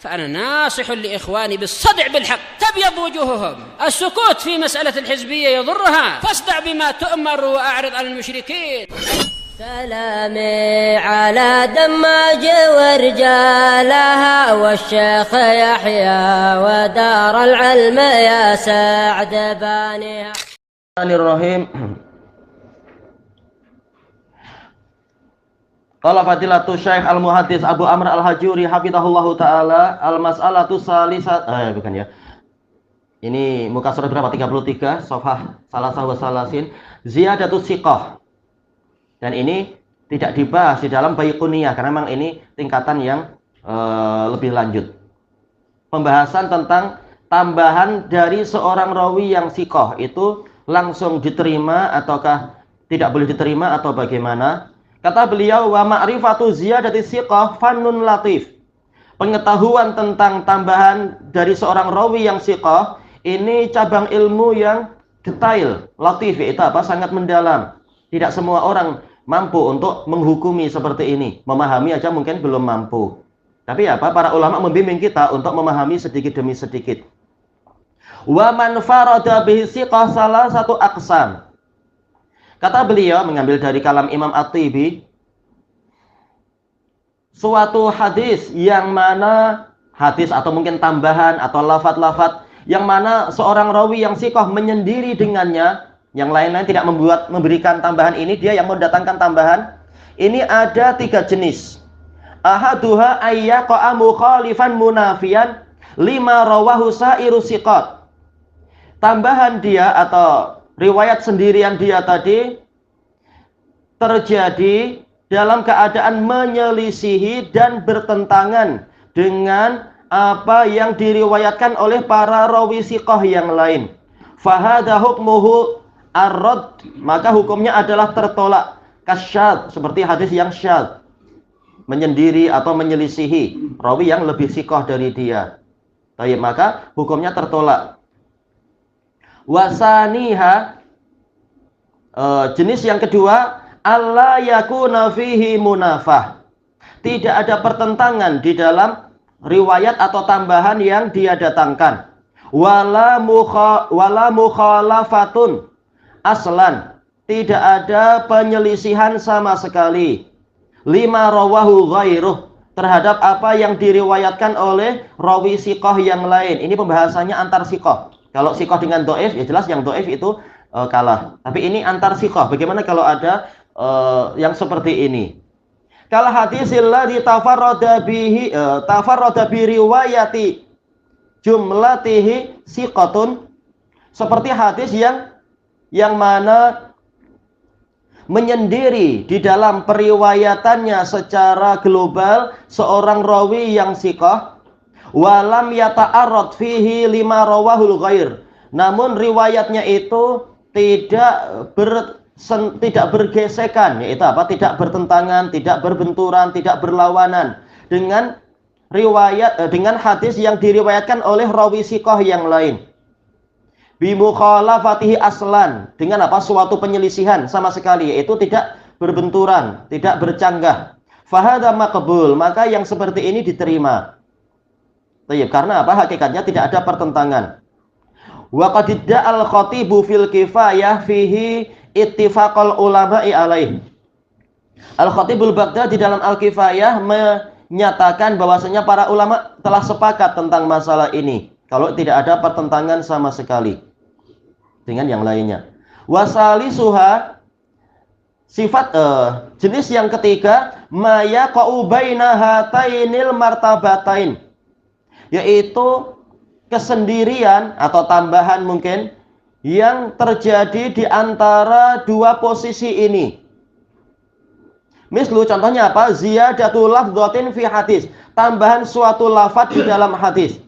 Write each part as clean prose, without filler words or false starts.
فأنا ناصح لإخواني بالصدع بالحق تبيض وجوههم. السكوت في مسألة الحزبية يضرها، فاصدع بما تؤمر وأعرض عن المشركين. سلامي على دماج ورجالها والشيخ يحيى ودار العلم يا سعد بانيها. Bismillahirrahmanirrahim. Qala fadilatu Syekh Al-Muhaddits Abu Amr Al-Hajuri hafizahullahu taala al-mas'alatu salisat bukan ya. Ini muka surat berapa? 33, shafah salasah wa salasin, ziyadatus siqah. Dan ini tidak dibahas di dalam Baiquniyah karena memang ini tingkatan yang lebih lanjut. Pembahasan tentang tambahan dari seorang rawi yang siqah itu langsung diterima ataukah tidak boleh diterima atau bagaimana? Kata beliau, wa ma'rifatu ziyadati siqah fannun latif. Pengetahuan tentang tambahan dari seorang rawi yang siqah ini cabang ilmu yang detail, latif, itu apa? Sangat mendalam. Tidak semua orang mampu untuk menghukumi seperti ini. Memahami aja mungkin belum mampu. Tapi apa? Para ulama membimbing kita untuk memahami sedikit demi sedikit. Wa man farada bihi siqah salah satu aqsam. Kata beliau mengambil dari kalam Imam At-Tibi, suatu hadis yang mana hadis atau mungkin tambahan atau lafaz-lafaz yang mana seorang rawi yang siqah menyendiri dengannya, yang lain-lain tidak memberikan tambahan ini, dia yang mendatangkan tambahan. Ini ada 3 jenis. Ahaduha ayyaqa'a mukhalifan munafiyan lima rawahu sa'iru siqat. Tambahan dia atau riwayat sendirian dia tadi terjadi dalam keadaan menyelisihi dan bertentangan dengan apa yang diriwayatkan oleh para rawi siqah yang lain. Fahadha hukmuhu ar-radd, maka hukumnya adalah tertolak. Kasyad, seperti hadis yang syad, menyendiri atau menyelisihi rawi yang lebih siqah dari dia. Baik, maka hukumnya tertolak. Wasaniha, jenis yang kedua, alla yakuna fihi munafah. Tidak ada pertentangan di dalam riwayat atau tambahan yang dia datangkan. Wala mukhalafatun aslan. Tidak ada penyelisihan sama sekali. Lima rawahu ghairuh, terhadap apa yang diriwayatkan oleh rawi siqah yang lain. Ini pembahasannya antar siqah. Kalau siqah dengan dhaif, ya jelas yang dhaif itu kalah. Tapi ini antar siqah. Bagaimana kalau ada yang seperti ini? Kal hadisil ladzi tafarrada bihi tafarrada bi riwayati jumlatihi siqatun, seperti hadis yang mana menyendiri di dalam periwayatannya secara global seorang rawi yang siqah. Walam yata'arrad fihi lima rawahul ghair, namun riwayatnya itu tidak bergesekan, yaitu apa? Tidak bertentangan, tidak berbenturan, tidak berlawanan dengan riwayat dengan hadis yang diriwayatkan oleh rawi siqah yang lain. Bi mukhalafatihi aslan, dengan apa? Suatu penyelisihan sama sekali, yaitu tidak berbenturan, tidak bercanggah. Fahadha maqbul, maka yang seperti ini diterima. Karena apa? Hakikatnya tidak ada pertentangan. Wa qad idda'al khatibu fil kifayah fihi ittifaqal ulama'i alaih. Al-Khatibul Baghdadi dalam Al-Kifayah menyatakan bahwasanya para ulama telah sepakat tentang masalah ini, kalau tidak ada pertentangan sama sekali dengan yang lainnya. Wasalisuha, sifat jenis yang ketiga, ma yaqa'u baina hatainil martabatain, yaitu kesendirian atau tambahan mungkin yang terjadi di antara dua posisi ini. Mislu, contohnya apa? Ziyadatul lafdhatin fi hadis, tambahan suatu lafaz di dalam hadis.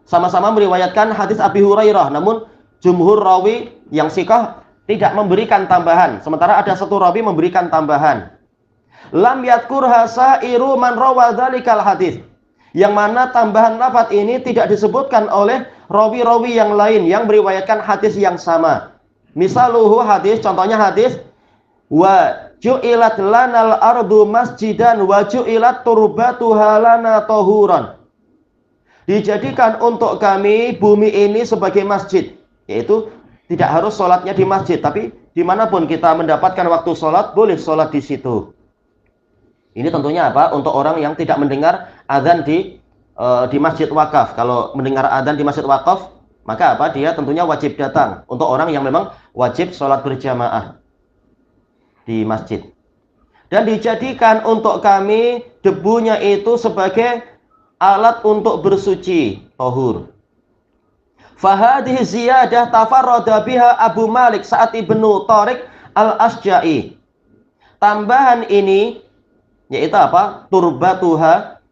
Sama-sama meriwayatkan hadis Abi Hurairah, namun jumhur rawi yang siqah tidak memberikan tambahan, sementara ada satu rawi memberikan tambahan. Lam yadhkurha sa'iru man rawa dzalikal hadis, yang mana tambahan lafaz ini tidak disebutkan oleh rawi-rawi yang lain yang meriwayatkan hadis yang sama. Misaluhu hadis, contohnya hadis wa ju'ilat lanal ardu masjidan wa ju'ilat turbatuha lana tahuran. Dijadikan untuk kami bumi ini sebagai masjid, yaitu tidak harus sholatnya di masjid, tapi dimanapun kita mendapatkan waktu sholat, boleh sholat di situ. Ini tentunya apa? Untuk orang yang tidak mendengar adzan di masjid wakaf. Kalau mendengar adzan di masjid wakaf, maka apa? Dia tentunya wajib datang. Untuk orang yang memang wajib sholat berjamaah di masjid. Dan dijadikan untuk kami debunya itu sebagai alat untuk bersuci, tahur. Fahadhihi ziyadah tafarrada biha Abu Malik Sa'ad ibnu Tariq al-Asja'i. Tambahan ini yaitu apa? Turbatuha,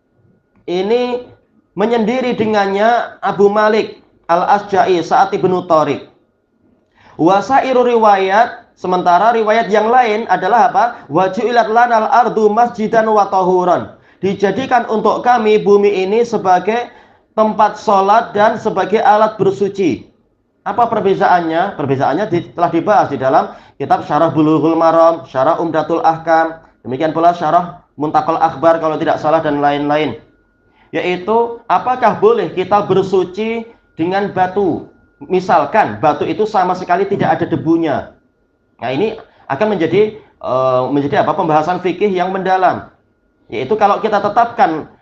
ini menyendiri dengannya Abu Malik al-Asja'i Sa'ad ibnu Tariq. Wasairu riwayat, sementara riwayat yang lain adalah apa? Waju'ilat lanal ardu masjidan wa tahuran. Dijadikan untuk kami bumi ini sebagai tempat sholat dan sebagai alat bersuci. Apa perbezaannya? Perbezaannya telah dibahas di dalam kitab Syarah Bulughul Maram, Syarah Umdatul Ahkam, demikian pula Syarah Muntaqal Akhbar kalau tidak salah, dan lain-lain. Yaitu apakah boleh kita bersuci dengan batu? Misalkan batu itu sama sekali tidak ada debunya. Nah, ini akan menjadi apa? Pembahasan fikih yang mendalam. Yaitu kalau kita tetapkan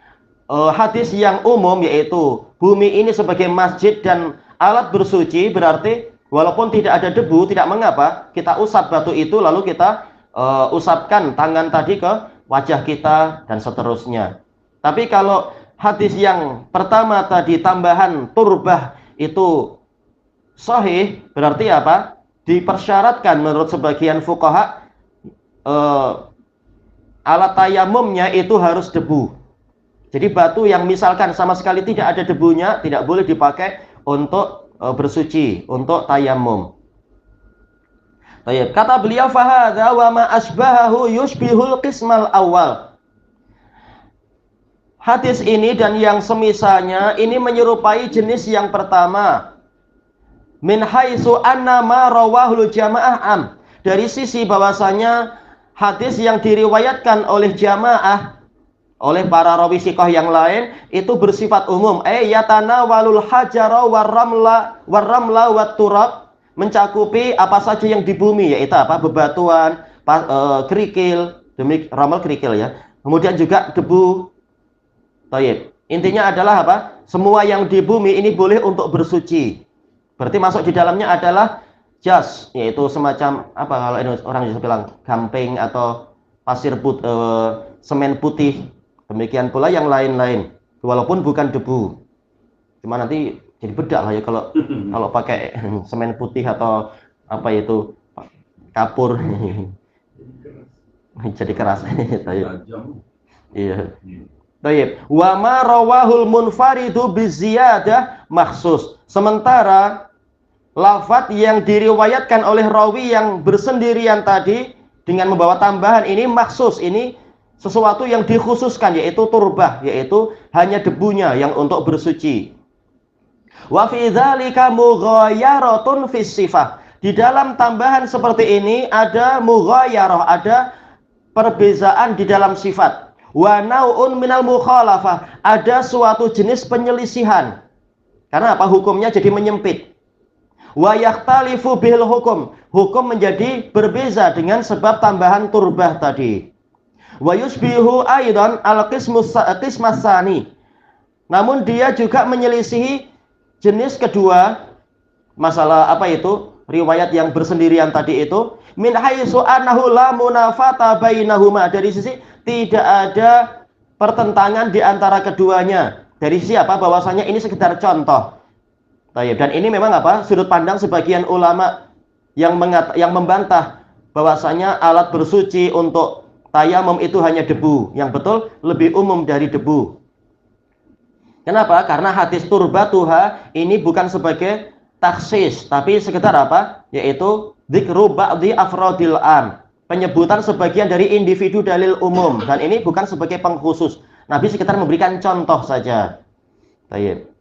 hadis yang umum, yaitu bumi ini sebagai masjid dan alat bersuci, berarti walaupun tidak ada debu, tidak mengapa kita usap batu itu, lalu kita usapkan tangan tadi ke wajah kita dan seterusnya. Tapi kalau hadis yang pertama tadi, tambahan turbah, itu sahih, berarti apa? Dipersyaratkan menurut sebagian fuqaha alat tayamumnya itu harus debu. Jadi batu yang misalkan sama sekali tidak ada debunya tidak boleh dipakai untuk bersuci, untuk tayamum. Baik, kata beliau fahadza wa ma asbahahu yushbihul qismal awal. Hadis ini dan yang semisalnya ini menyerupai jenis yang pertama. Min haitsu anna ma rawahul jamaah am. Dari sisi bahwasanya hadis yang diriwayatkan oleh jamaah, oleh para rawi siqah yang lain, itu bersifat umum. Yatanawalul hajara warramla watturab, mencakupi apa saja yang di bumi, yaitu apa? Bebatuan, kerikil, demi ramal kerikil ya. Kemudian juga debu. Taib. Intinya adalah apa? Semua yang di bumi ini boleh untuk bersuci. Berarti masuk di dalamnya adalah jas, yaitu semacam apa kalau ini orang bisa bilang gamping atau pasir semen putih. Demikian pula yang lain-lain, walaupun bukan debu. Cuma nanti jadi bedak lah ya kalau pakai semen putih atau apa itu kapur. Jadi keras. Iya. Baik. Wa ma rawahul munfaridu biziyadah makhsus. Sementara lafaz yang diriwayatkan oleh rawi yang bersendirian tadi dengan membawa tambahan ini maksus, ini sesuatu yang dikhususkan, yaitu turbah, yaitu hanya debunya yang untuk bersuci. Wa fi dzalika mughayaratun fis sifah. Di dalam tambahan seperti ini ada mughayarah, ada perbezaan di dalam sifat. Wa nau'un minal mukhalafah, ada suatu jenis penyelisihan. Karena apa? Hukumnya jadi menyempit. Wa yakhtalifu bil hukum, hukum menjadi berbeza dengan sebab tambahan turbah tadi. Wa yusbihu aidan al-qismas tsani. Namun dia juga menyelisihi jenis kedua, masalah apa itu? Riwayat yang bersendirian tadi itu, min haitsu annahu la munafata bainahuma, dari sisi tidak ada pertentangan di antara keduanya. Dari sisi apa? Bahwasanya ini sekedar contoh. Dan ini memang apa? Sudut pandang sebagian ulama yang membantah bahwasanya alat bersuci untuk tayamum itu hanya debu. Yang betul lebih umum dari debu. Kenapa? Karena hadis turbatuha ini bukan sebagai taksis, tapi sekedar apa? Yaitu dzikru ba'dhi afrodil am, penyebutan sebagian dari individu dalil umum, dan ini bukan sebagai pengkhusus. Nabi sekitar memberikan contoh saja. Baik.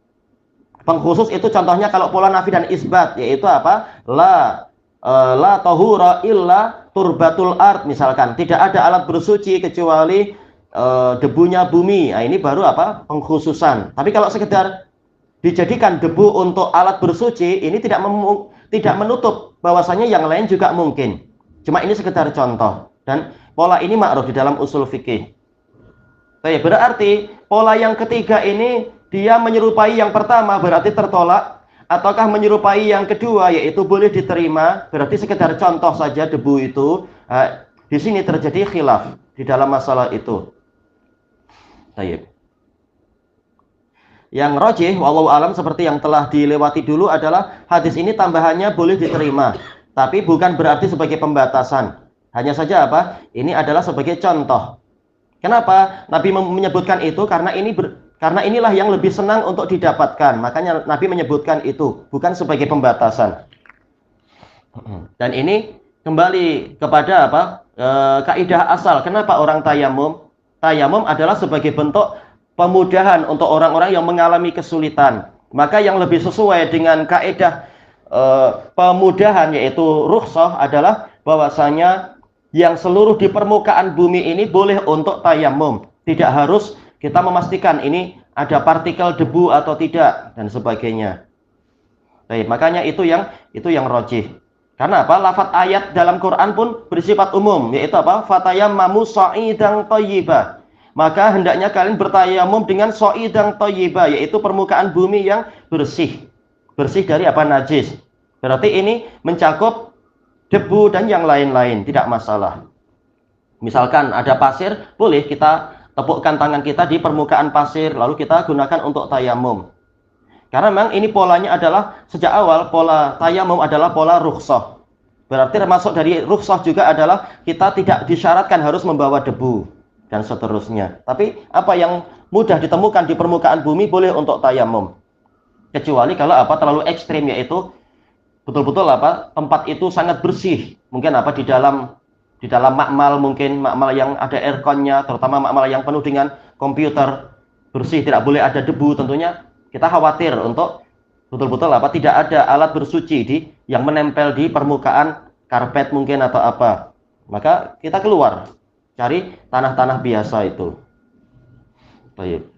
Pengkhusus itu contohnya kalau pola nafi dan isbat, yaitu apa? La tahura illa turbatul ard, misalkan tidak ada alat bersuci kecuali debunya bumi. Nah, ini baru apa? Pengkhususan. Tapi kalau sekedar dijadikan debu untuk alat bersuci, ini tidak menutup bahwasanya yang lain juga mungkin. Cuma ini sekedar contoh. Dan pola ini ma'ruf di dalam usul fikih. Berarti pola yang ketiga ini dia menyerupai yang pertama, berarti tertolak, ataukah menyerupai yang kedua, yaitu boleh diterima, berarti sekedar contoh saja debu itu. Di sini terjadi khilaf di dalam masalah itu. Baik. Yang rajih wallahu alam seperti yang telah dilewati dulu adalah hadis ini tambahannya boleh diterima, tapi bukan berarti sebagai pembatasan. Hanya saja apa? Ini adalah sebagai contoh. Kenapa Nabi menyebutkan itu? Karena inilah yang lebih senang untuk didapatkan. Makanya Nabi menyebutkan itu, bukan sebagai pembatasan. Dan ini kembali kepada apa? Kaidah asal. Kenapa orang tayamum? Tayamum adalah sebagai bentuk pemudahan untuk orang-orang yang mengalami kesulitan. Maka yang lebih sesuai dengan kaidah pemudahan, yaitu rukhsah, adalah bahwasanya yang seluruh di permukaan bumi ini boleh untuk tayamum. Tidak harus kita memastikan ini ada partikel debu atau tidak dan sebagainya. Baik, makanya itu yang rajih. Karena apa? Lafaz ayat dalam Quran pun bersifat umum, yaitu apa? Fatayammamu sha'idan thayyiba. Maka hendaknya kalian bertayamum dengan sha'idan thayyiba, yaitu permukaan bumi yang bersih. Bersih dari apa? Najis. Berarti ini mencakup debu dan yang lain-lain, tidak masalah. Misalkan ada pasir, boleh kita tepukkan tangan kita di permukaan pasir, lalu kita gunakan untuk tayamum. Karena memang ini polanya adalah, sejak awal pola tayamum adalah pola rukhsah. Berarti termasuk dari rukhsah juga adalah kita tidak disyaratkan harus membawa debu dan seterusnya. Tapi apa yang mudah ditemukan di permukaan bumi boleh untuk tayamum. Kecuali kalau apa terlalu ekstrim, yaitu betul-betul apa tempat itu sangat bersih. Mungkin apa di dalam makmal, mungkin makmal yang ada airconnya, terutama makmal yang penuh dengan komputer, bersih, tidak boleh ada debu. Tentunya kita khawatir untuk betul-betul apa tidak ada alat bersuci yang menempel di permukaan karpet mungkin atau apa. Maka kita keluar cari tanah-tanah biasa itu. Baik.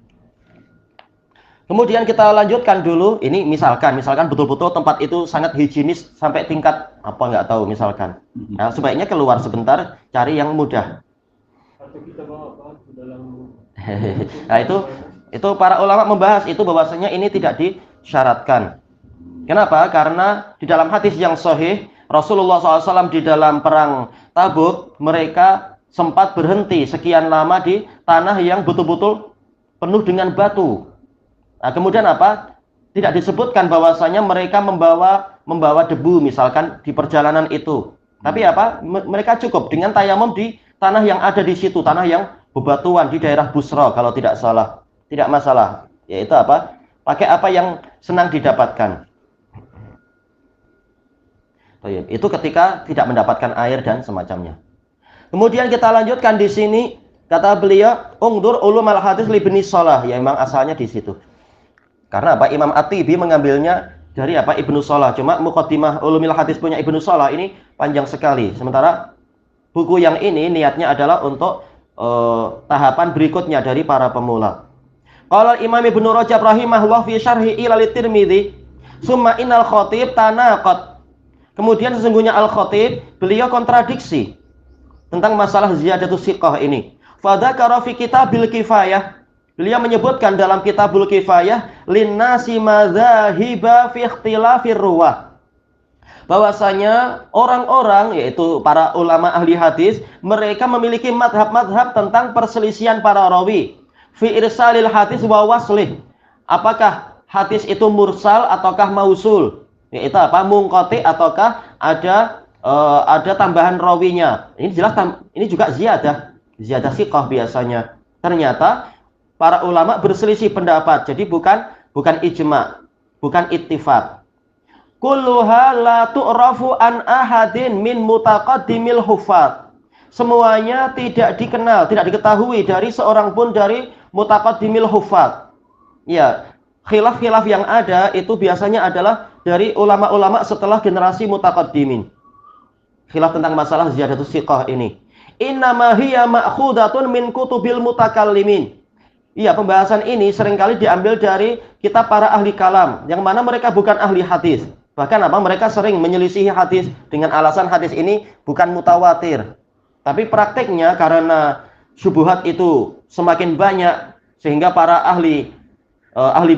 Kemudian kita lanjutkan dulu. Ini misalkan betul-betul tempat itu sangat higienis sampai tingkat apa nggak tahu misalkan. Nah, sebaiknya keluar sebentar, cari yang mudah. Atau kita bawa apa dalam. Nah, itu para ulama membahas itu bahwasanya ini tidak disyaratkan. Kenapa? Karena di dalam hadis yang sahih Rasulullah SAW di dalam perang Tabuk, mereka sempat berhenti sekian lama di tanah yang betul-betul penuh dengan batu. Nah, kemudian apa? Tidak disebutkan bahwasanya mereka membawa debu misalkan di perjalanan itu. Tapi apa? Mereka cukup dengan tayamum di tanah yang ada di situ, tanah yang bebatuan di daerah Busra kalau tidak salah. Tidak masalah. Yaitu apa? Pakai apa yang senang didapatkan. Itu ketika tidak mendapatkan air dan semacamnya. Kemudian kita lanjutkan di sini, kata beliau, ungdur ulumul hadis li Ibnu Shalah, ya memang asalnya di situ. Karena apa? Imam At-Tibi mengambilnya dari apa? Ibnu Shalah. Cuma Muqaddimah Ulumul Hadis punya Ibnu Shalah ini panjang sekali. Sementara buku yang ini niatnya adalah untuk tahapan berikutnya dari para pemula. Qala Imam Ibnu Rajab rahimahullah fi syarhi ila Tirmidzi, summa innal khatib tanaqad. Kemudian sesungguhnya Al-Khatib beliau kontradiksi tentang masalah ziyadatus siqah ini. Fadzakara fi kitabil kifayah. Beliau menyebutkan dalam Kitabul Kifayah linnasi madzahiba fi ikhtilafir ruwah. Bahwasanya orang-orang, yaitu para ulama ahli hadis, mereka memiliki madhab-madhab tentang perselisihan para rawi. Fi irsalil hadis wa waslih. Apakah hadis itu mursal ataukah mausul? Yaitu apa? Munqati ataukah ada tambahan rawinya. Ini jelas ini juga ziyadah siqah biasanya. Ternyata para ulama berselisih pendapat. Jadi bukan ijma, bukan ittifaq. Kulluha la tu'rafu an ahadin min mutaqaddimil huffaz. Semuanya tidak dikenal, tidak diketahui dari seorang pun dari mutaqaddimil huffaz. Ya, khilaf-khilaf yang ada itu biasanya adalah dari ulama-ulama setelah generasi mutaqaddimin. Khilaf tentang masalah ziyadatus siqah ini. innama hiya ma'khudatun min kutubil mutakallimin. Iya, pembahasan ini seringkali diambil dari kitab para ahli kalam, yang mana mereka bukan ahli hadis. Bahkan mereka sering menyelisihi hadis dengan alasan hadis ini bukan mutawatir. Tapi prakteknya karena syubhat itu semakin banyak, sehingga para ahli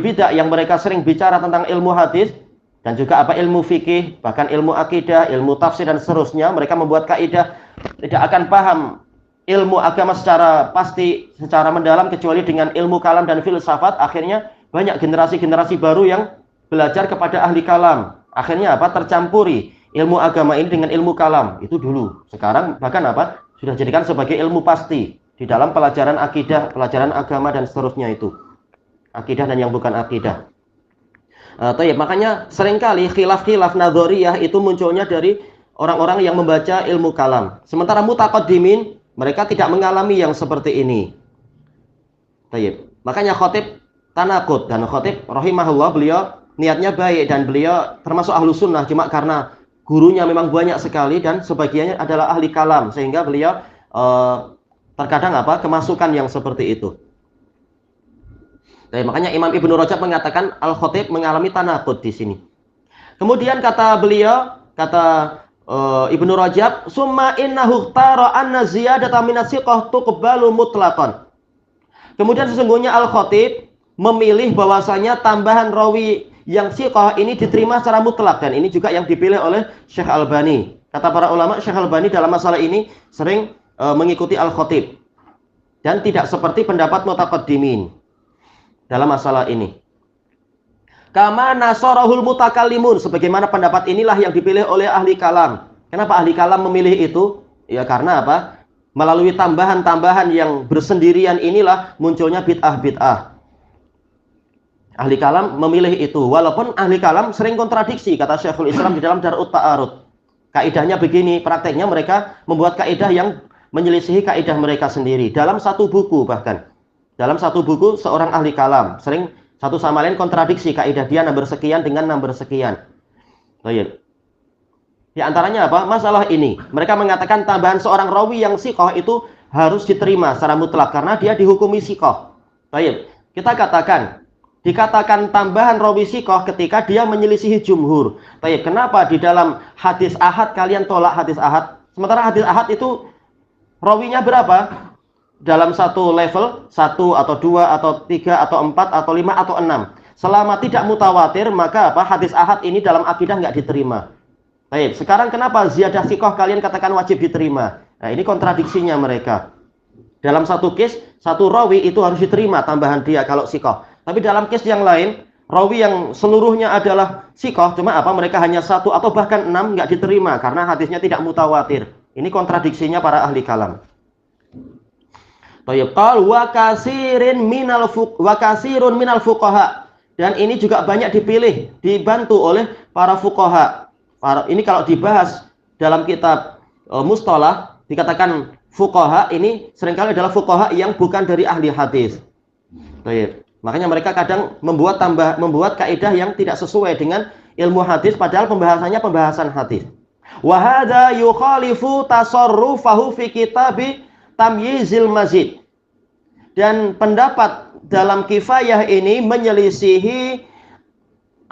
bidah yang mereka sering bicara tentang ilmu hadis dan juga ilmu fikih, bahkan ilmu akidah, ilmu tafsir dan seterusnya, mereka membuat kaidah tidak akan paham ilmu agama secara pasti, secara mendalam, kecuali dengan ilmu kalam dan filsafat. Akhirnya banyak generasi-generasi baru yang belajar kepada ahli kalam. Akhirnya tercampuri ilmu agama ini dengan ilmu kalam. Itu dulu. Sekarang bahkan sudah jadikan sebagai ilmu pasti di dalam pelajaran akidah, pelajaran agama dan seterusnya itu. Akidah dan yang bukan akidah. Makanya seringkali khilaf-khilaf nadhoriyah itu munculnya dari orang-orang yang membaca ilmu kalam. Sementara mutaqaddimin, mereka tidak mengalami yang seperti ini. Makanya Khatib tanaqud, dan Khatib rahimahullah, beliau niatnya baik dan beliau termasuk ahlu sunnah, cuma karena gurunya memang banyak sekali dan sebagiannya adalah ahli kalam, sehingga beliau terkadang kemasukan yang seperti itu. Makanya Imam Ibnu Rajab mengatakan Al-Khatib mengalami tanaqud di sini. Kemudian kata beliau, Ibnu Rajab, summa innahu tara anna ziyadata minas siqah tuqbalu mutlaqan. Kemudian sesungguhnya Al-Khatib memilih bahwasanya tambahan rawi yang siqah ini diterima secara mutlak, dan ini juga yang dipilih oleh Syekh Albani. Kata para ulama, Syekh Albani dalam masalah ini sering mengikuti Al-Khatib dan tidak seperti pendapat mutaqaddimin dalam masalah ini. Kama nasarahul mutakallimun, sebagaimana pendapat inilah yang dipilih oleh ahli kalam. Kenapa ahli kalam memilih itu? Ya karena melalui tambahan-tambahan yang bersendirian inilah munculnya bid'ah-bid'ah. Ahli kalam memilih itu, walaupun ahli kalam sering kontradiksi, kata Syekhul Islam di dalam Darut Ta'arud. Kaidahnya begini, prakteknya mereka membuat kaidah yang menyelisihi kaidah mereka sendiri dalam satu buku. Bahkan dalam satu buku seorang ahli kalam sering satu sama lain kontradiksi, kaidah dia nomor sekian dengan nomor sekian. Di antaranya masalah ini. Mereka mengatakan tambahan seorang rawi yang siqah itu harus diterima secara mutlak karena dia dihukumi siqah. Kita dikatakan tambahan rawi siqah ketika dia menyelisihi jumhur. Kenapa di dalam hadis ahad kalian tolak hadis ahad? Sementara hadis ahad itu rawinya berapa? Dalam satu level, 1 atau 2 atau 3 atau 4 atau 5 atau 6. Selama tidak mutawatir, maka hadis ahad ini dalam akidah nggak diterima. Sekarang kenapa ziyadah siqah kalian katakan wajib diterima? Nah, ini kontradiksinya mereka. Dalam satu case, satu rawi itu harus diterima tambahan dia kalau siqah. Tapi dalam case yang lain, rawi yang seluruhnya adalah siqah, cuma mereka hanya 1 atau bahkan 6 nggak diterima karena hadisnya tidak mutawatir. Ini kontradiksinya para ahli kalam. Wa kasirun minal fuqaha, dan ini juga banyak dipilih, dibantu oleh para fuqaha. Ini kalau dibahas dalam kitab mustalah dikatakan fuqaha ini seringkali adalah fuqaha yang bukan dari ahli hadis. Makanya mereka kadang membuat kaidah yang tidak sesuai dengan ilmu hadis padahal pembahasannya pembahasan hadis. Wa hadza yukhalifu tasarrufahu fi kitabi Tamyizil Mazid. Dan pendapat dalam kifayah ini menyelisihi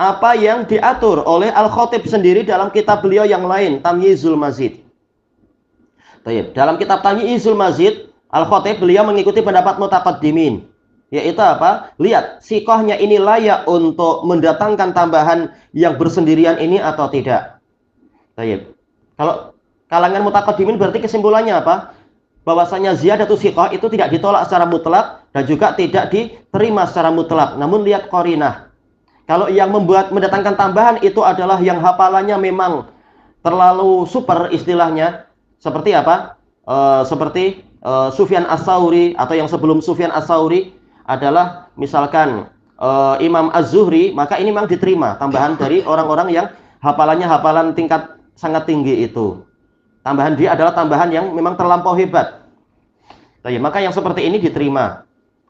apa yang diatur oleh Al-Khatib sendiri dalam kitab beliau yang lain, Tamyizul Mazid. Dalam kitab Tamyizul Mazid, Al-Khatib beliau mengikuti pendapat mutaqaddimin, yaitu lihat siqahnya ini layak untuk mendatangkan tambahan yang bersendirian ini atau tidak. Kalau kalangan mutaqaddimin berarti kesimpulannya bahwasanya ziyadatu siqah itu tidak ditolak secara mutlak dan juga tidak diterima secara mutlak. Namun lihat qarinah. Kalau yang mendatangkan tambahan itu adalah yang hafalannya memang terlalu super istilahnya, seperti seperti Sufyan Ats-Tsauri, atau yang sebelum Sufyan Ats-Tsauri adalah misalkan Imam Az-Zuhri, maka ini memang diterima tambahan dari orang-orang yang hafalannya hafalan tingkat sangat tinggi itu. Tambahan dia adalah tambahan yang memang terlampau hebat. Maka yang seperti ini diterima.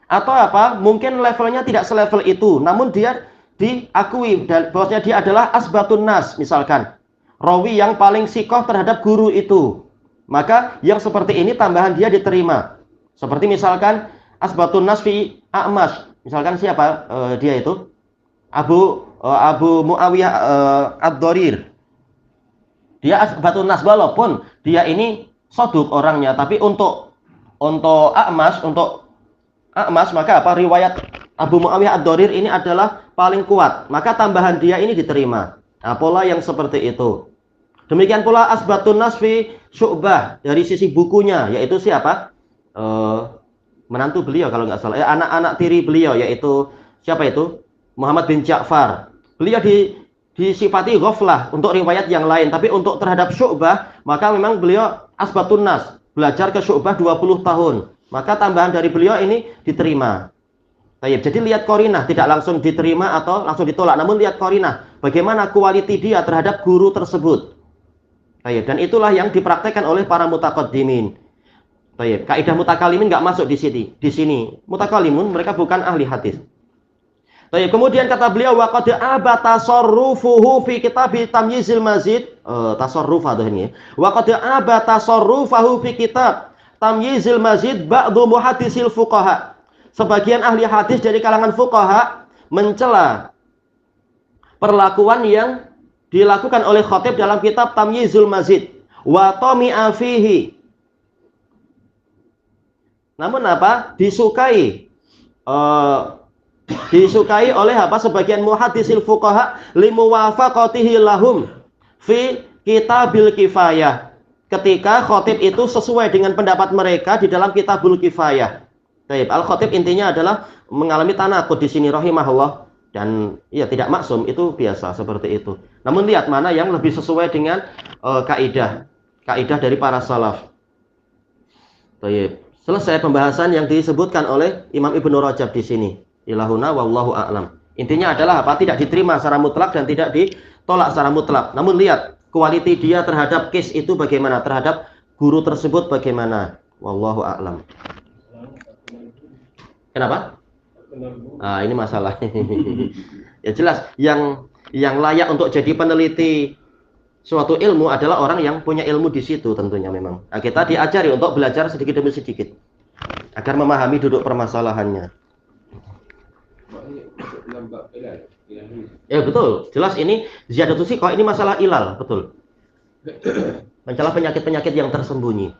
Atau mungkin levelnya tidak selevel itu, namun dia diakui dan bahwasanya dia adalah asbatun nas, misalkan rawi yang paling siqah terhadap guru itu. maka yang seperti ini tambahan dia diterima. Seperti misalkan asbatun nas fi A'mash. Misalkan siapa dia itu? Abu Muawiyah ad-Dharir. Dia asbatun nas, walaupun dia ini soduk orangnya, tapi untuk A'mash, maka apa, riwayat Abu Muawiyah ad-Dharir ini adalah paling kuat, maka tambahan dia ini diterima. Nah, pola yang seperti itu. Demikian pula asbatun nas fi Syu'bah, dari sisi bukunya, yaitu siapa? Menantu beliau kalau nggak salah, anak-anak tiri beliau, yaitu siapa itu? Muhammad bin Ja'far. Beliau disifati ghaflah untuk riwayat yang lain, tapi untuk terhadap Syu'bah, maka memang beliau asbatun nas, belajar ke Syu'bah 20 tahun. Maka tambahan dari beliau ini diterima. Jadi lihat qarinah, tidak langsung diterima atau langsung ditolak, namun lihat qarinah, bagaimana kualiti dia terhadap guru tersebut. Dan itulah yang dipraktekkan oleh para mutaqaddimin. Kaidah mutakalimin nggak masuk di sini. Di sini mutakalimun mereka bukan ahli hadis. Kemudian kata beliau, wa qad abata tasarrufuhu fi kitab Tamyizil Mazid, tasarruf atau ini. Wa qad abata tasarrufahu fi kitab Tamyizil Mazid ba'du muhaddisil fuqaha. Sebagian ahli hadis dari kalangan fuqaha mencela perlakuan yang dilakukan oleh khatib dalam kitab Tamyizul Mazid. Wa tami'a fihi. Namun apa? Disukai oleh apa? Sebagian muhaddisil fuqaha limuwafaqatihi lahum fi kitabil kifayah. Ketika khatib itu sesuai dengan pendapat mereka di dalam kitabul kifayah. Al-khatib intinya adalah mengalami tanaqud di sini rahimahullah, dan ya tidak maksum, itu biasa seperti itu. Namun lihat mana yang lebih sesuai dengan kaidah dari para salaf. Selesai pembahasan yang disebutkan oleh Imam Ibnu Rajab di sini. Ilahuna wallahu a'lam. Intinya adalah apa? Tidak diterima secara mutlak dan tidak ditolak secara mutlak. Namun lihat kualiti dia terhadap case itu bagaimana, terhadap guru tersebut bagaimana. Wallahu a'lam. Kenapa? Nah, ini masalah. Ya jelas, yang layak untuk jadi peneliti suatu ilmu adalah orang yang punya ilmu di situ tentunya memang. Nah, kita diajari untuk belajar sedikit demi sedikit agar memahami duduk permasalahannya. Ya betul, jelas ini ziyadatus siqah, ini masalah ilal, betul. Mencela penyakit-penyakit yang tersembunyi.